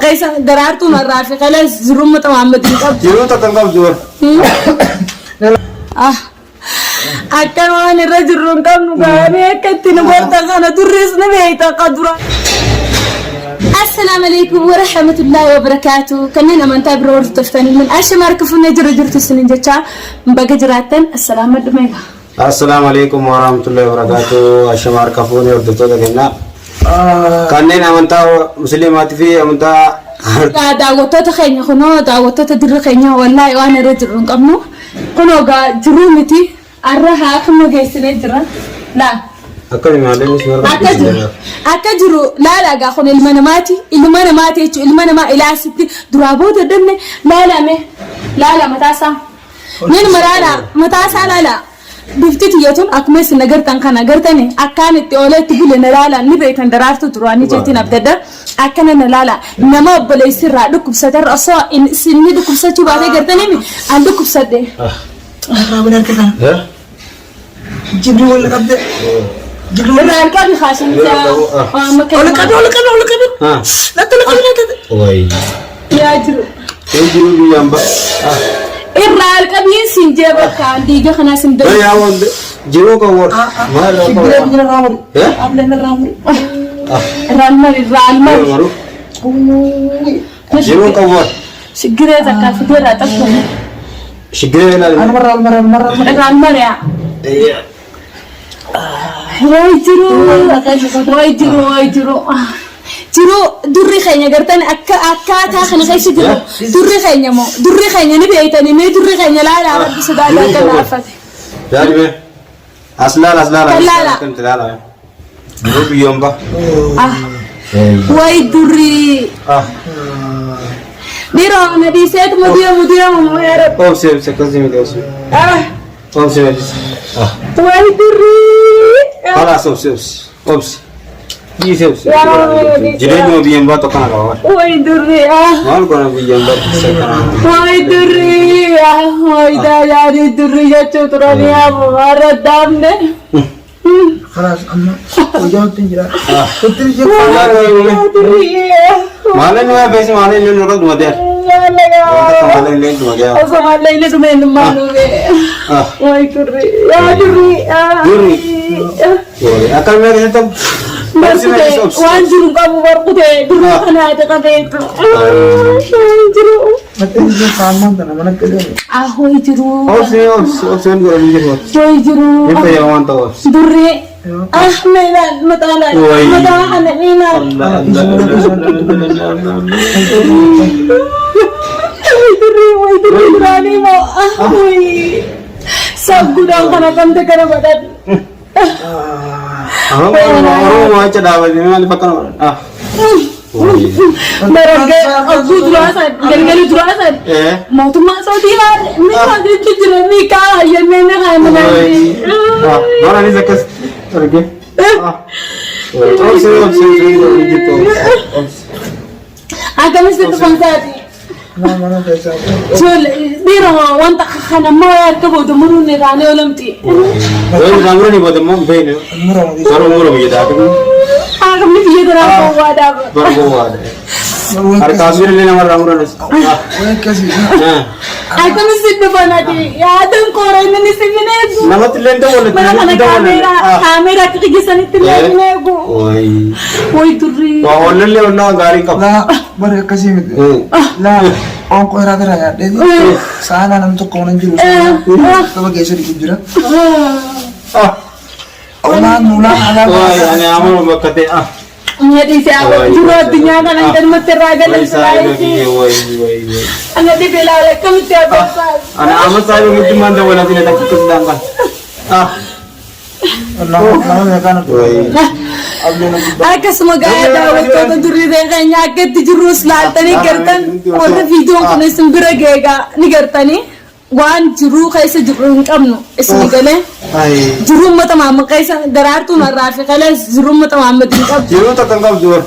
قيسا درارتو مرة في خلاص زروم متعمد نقب جيرو تتنقب زور أكن وانا الرجل رنقم نقامي أكتن برتا خانا درس نبيتا قدرا. السلام عليكم ورحمة الله وبركاته. كننا من تابرور تفتني من أشمار كفنا جرجرت السنين جتا بقجراتن السلام عليكم. السلام عليكم ورحمة الله وبركاته. أشمار كفوني وردتو دكنا. كننا من تا مسلمات في من تا. دعوتو تخيني خنو دعوتو تدر خيني والله وانا رجل رنقمنو خنو قا جرومتي أرها كم جيسنا جرا لا. أكيد ما عليه مسمار. أكجرو لا قا خن المناماتي المنامة إلى ستي درابو تدمني لا متاسا من مرارا متاسا لا بفتي يتون أكمل نجرتن كان نجرتني أكانت تقولي تقول لا نبيت درارتو ترواني جتين أبدا أكنا لا نما بليسير رادوك بساتر أصلا إن سني دوك بساتي بعد جرتني عندك بساتة رابنا كذا جبريل ولا قبل جبريل ولا قبل خاشم ولا قبل لا تلقى وای يا جرو جيرو بيامبا إرال قبل سنجاب كان ديجا خنا سندر يا وند جيرو كور ما لا جبريل رامر قبلنا رامر رالمر جيرو كور شجرة زكاة فدرة تفهم شجرة لا رالمر يا واي جرو جرو دري خيني قرتني أكا تاخن خيش جرو دري خيني مو دري خيني نبي أيتني ما دري خيني لا رب سداد لا كنافة جاربه أصلا لا كنت لا جيرو بيامبا واي دري ديرو ندي سيد مدير ما يعرف أو سيف سكزي مدرسة أو سيف واي دري خلاص أوبس يسوس جريمة بيامبا تكنا كمان واي دري ما نكون بيامبا تكنا واي دري واي دا ياري دري يا تراني أبو غارد دامنه خلاص أنا وجاءت تنجرا تدري مالين ما بس مالين لين نقد مدير مالين لين مدير أصلا لين تمين مالو واي دري يا دري أكل ما كنتم بس وانجرو كابو برقده دري أنا هذا كذا وانجرو تدري كمان تنا من كذا أهوي جرو أوبس نقول بيجي واي جرو يبقى يا وان تاوس دري أحمد متعال مينا واي دري راني ما أهوي سبقنا كنا كم تكنا بدر أنا ما أشدها بس ما لي بكرة mereka aku jelasan gel jelasan mau tuh masuk di mana ini itu jelas nikah ya nenek kayak mana mana ni zakas pergi gitu agak mesti tuh bangsati mana pesa Jul, biro wanta khana mau ya kau tuh muru nih rane olamti Ramro ni buat mau beli murah begitu agak mesti dia terang bawa ada hari kasih ni nama Ramro ni kasih agak mesti tuh banati ya ada koran ini segini nama tilen tu boleh mana kamera kegiatan itu lagi nego woi turi wah oleh le orang gari kap lah baru kasih lah orang kau rada raya deh sana nanti kau nanti lusa coba geser dikit jura orang mula ada wah ini amal berkata Nyati siapa jual dunia kan angkat muteraga dan selain anak di belakang kamu siapa anak amat saya mungkin mana wala tidak tak kesedangkan Allah kan Aka semoga ada waktu duri dengan nyakit di jurus latani kertan orang video kau sembira gega ni kertani wan juru kaisa juru kamno ismi gale juru mata mama kaisa darartu marafi kala juru mata mama tingkap juru tak tangkap jur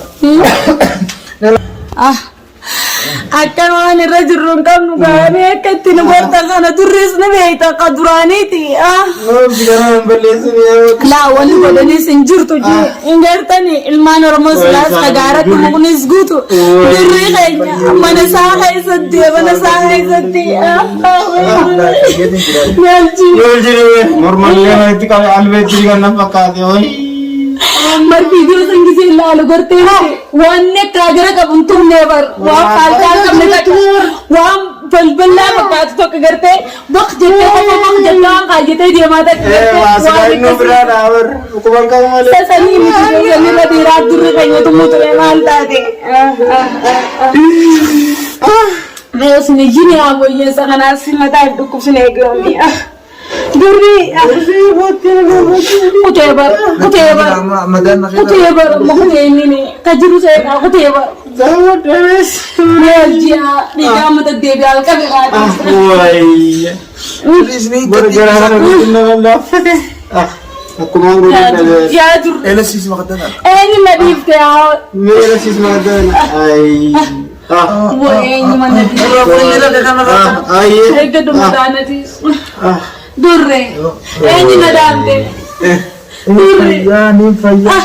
Akkan waan irra jirru hin qabnu gaamee akka itti nu gortan kana durris ni beekta akka duraaniiti. Laa wanni godhanis hin jirtu hin gartani ilmaan Oromoo silaas sagaaratti muknis guutu durri keenya mana isaa keessatti. Mormallee itti qabe albeetti kan na fakkaate hoyi. Marti dia sangisi lalu gerti wanne kagera kabun tumne bar wa falta kamne tak wa balbala makat to kagerte bak jette ka jette dia mata wa ino berada bar hukuman kamu male sani ni la dira dur kaynya tu mutu mal tadi मैं उसने जिन्हें आप वो ये सगना सिलता है तो कुछ नहीं करूँगी Duri, kutebar, makanya ini kajiru saya aku kutebar. Jangan terus. Ya, di kamar tu dia biar kan berada. Woi. Bergerak dengan Allah. Aku mau bergerak. Ya, dur. Elasis makatan. Ini madif dia. Elasis makatan. Ay. Woi, ini mana dia? Ay. Saya tu mana dia? Durre, ini nadamte. Durre, ya ni faya.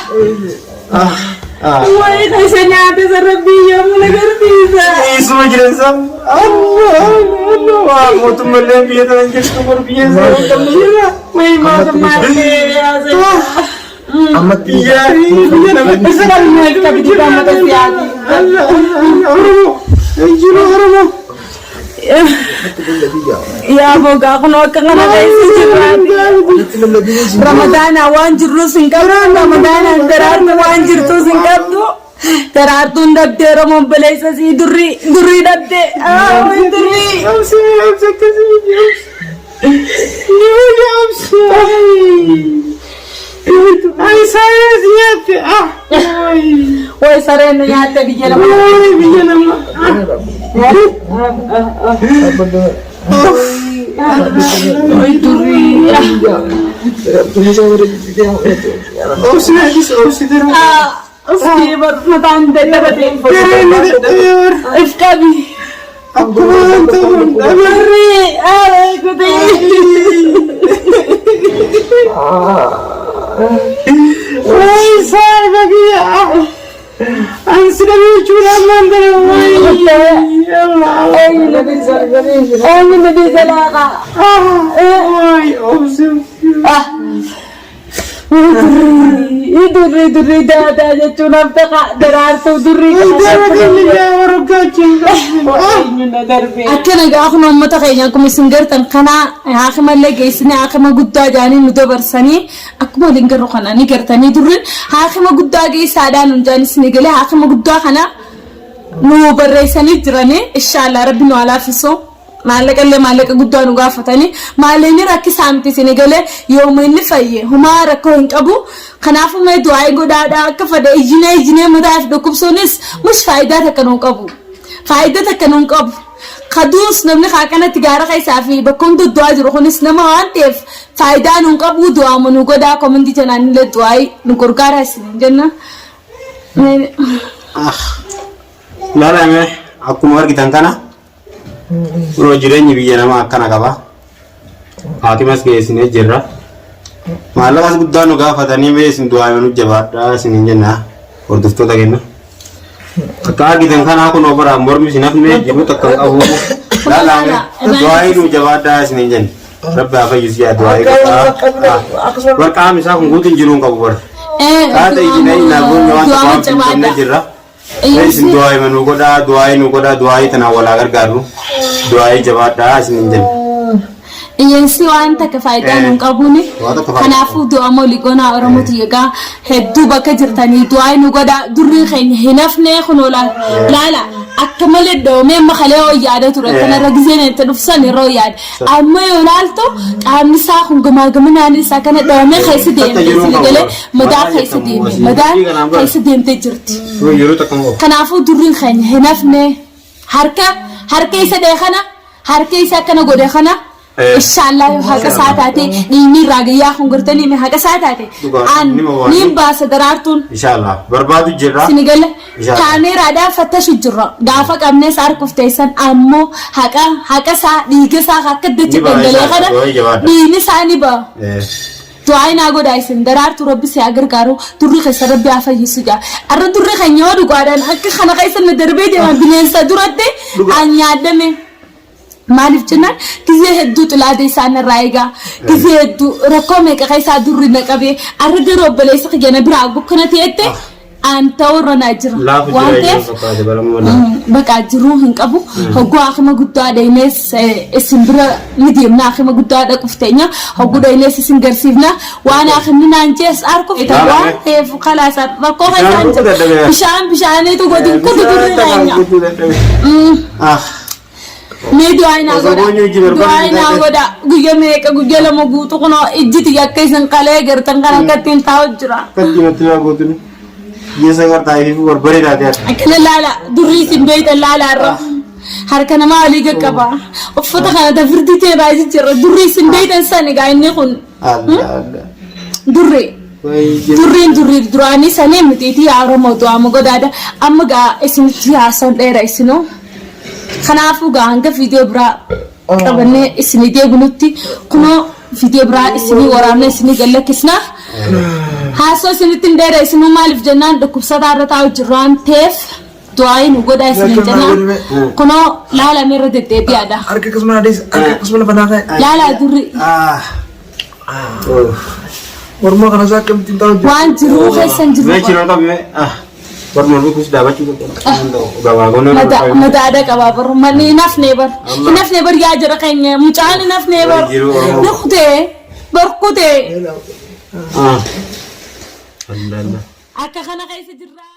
Woi, saya nyata serbiya mulai kerja. Isu jelasam. Allah, mau tu malam biar orang kita berbiasa. Woi, mau kemana? Amat Iya, iya nama. Sekarang ni kita kita mata siapa? Allah. Ya, boga aku nak kenal guys. Ramadan awan jurus singkap, Ramadan terar awan jurus singkap tu. Terar tu ndak tera mobilai sasi duri dapte. Duri. Ay saya siap. Woi sare ni hati bicara mana? Oi duri. Oke bermatan dapat Ifkabi. Aku mantul. Duri. Aku Woi saya bagi ya. Sudah curang mandor. Ini lebih selaka. Woi, awesome. Duri dah aja cunap tak derar tu duri. Akhirnya aku nama tak kayaknya aku messenger tengkana. Aku malah guys ni aku mau gudda jani nuda bersani. Aku mau lingkar rokana ni kertani duri. Aku mau gudda guys ada nunjani sini gele. Aku mau gudda kana. Nu bersani jerane. Insyaallah Rabbi nu ala fiso. Malak gudda nu gafatani. Malak ni rakki samti sini gele. Yomin ni faye. Humara ko abu. Kanafu may duai godada kafada ijine madaf dokubsonis mush faida takanun qabu faida takanun qabu khadus namni khakana tigara kay safi bakon du duai rukhnis nama antef faida nun qabu dua manu goda komandi janan le duai nu kurkara sin janna Lala me aku mar gitan kana ro jireenyi biyya nama akkana qaba hakimas geessine jirra Malas guddaa nu gaafatanii mee isin du'aa nu jabaadha isin jenna hordoftoota kenna. Akka argitan kanaa kun obara mormi isin hafne jiru takka qabu. Laalaa du'aa nu jabaadha isin jenna. Rabbi haa fayyisi yaa du'aa qaba. Warqaam isaa kun guutuun jiruun qabu bara. Kaata ijina inaaguun waan tokko finfinnee jirra. Isin du'aa nu godhaa du'aa tanaa walaa gargaaru. Du'aa jabaadha isin jenna. Iyensi wanta ka faayidaan hin qabne kanaafuu du'a moligona oromooti egaa hedduu bakka jirtanii du'a nu goda durri keenya hin hafne kunola laala akka malee doomee makalee yaada ture kanarra gizeen itti dhufsan yeroo yaada amma yoo laaltu qaamni isaa kun gamaagamnaan isaa kana doomee keessa deemte galee madaa keessa deemte jirti kanaafuu durri keenya hin hafne harka isa dee kana harka isa kana godhe kana inshallah haqa saataate dhiini raagayyaa hongortanii me haqa saataate an nin baasa daraartuun inshallah barbaadu jirra sinigale kaameeraadhaa fattashu jirra gaafa qabnee saar kufteessan ammoo haqa saa dhiiga saa akka dachi dandalee kana dhiini saani ba du'aayinaa godhaa isin daraartu rabbi si agargaaru turri keessa rabbi haa fayyisu jaa arra turri keenya yoo dhugaadhaan akka kana keessa na darbee deeman bineensa duratti an yaadame maaliif jennaan gizee hedduu xulaade isaan irraa eegaa gizee hedduu rakkoo meeqa keessaa durri na qabee arra garuu obboleessa kiyana biraa bukkana ta'etti anta warra na jira waan ta'eef bakka jiruu hin qabu hogguu akima guddaa dhaynees isin bira ni deemna akima guddaa dhaqufteenya hogguu dhaynees isin garsiifna waan akimni naan jees arkuuf waan ta'eef kalaasa rakkoo keessaan jira bishaaniitu godin kutu durri naanya mee du'aayinaa godha guyya meeqa guyya lama guutu kunoo ijjiti akka isin qalee gartan kan akkattiin taa'u jira Yes, I got I were buried at that. I can lala durri isin beeytan laalaarra harka namaa olii gaqqaba uffata kana dafirtitee baay'ee jira durri isin beeytan sanigaa inni kun durriin duraanii sanii mitiitii Oromoo du'aama godaada amma gaa isinitti haasawan dheera isinoo kanaafuu gaa hanga viidiyoo biraa qabannee isinii deebinutti kunoo viidiyoo biraa isinii waraabnee isinii gallakkisnaa haasoo isinitti hin dheera isinuu maaliif jennaan dhukkubsataa irra taa'u jirraan teef du'aayin godhaa isin jennaan kunoo laala meerra deddeebi'aadha harka akkasuma adees harka akkasuma lafa naa ka'e laala durri mormoo kana isaa akkamittiin ta'u jiru waan jiruu keessan jiru madaada qabaa bar manni nafnee bar yaa jira keenya mucaan nafnee bar nukutee barkutee akka kana keessa jirraa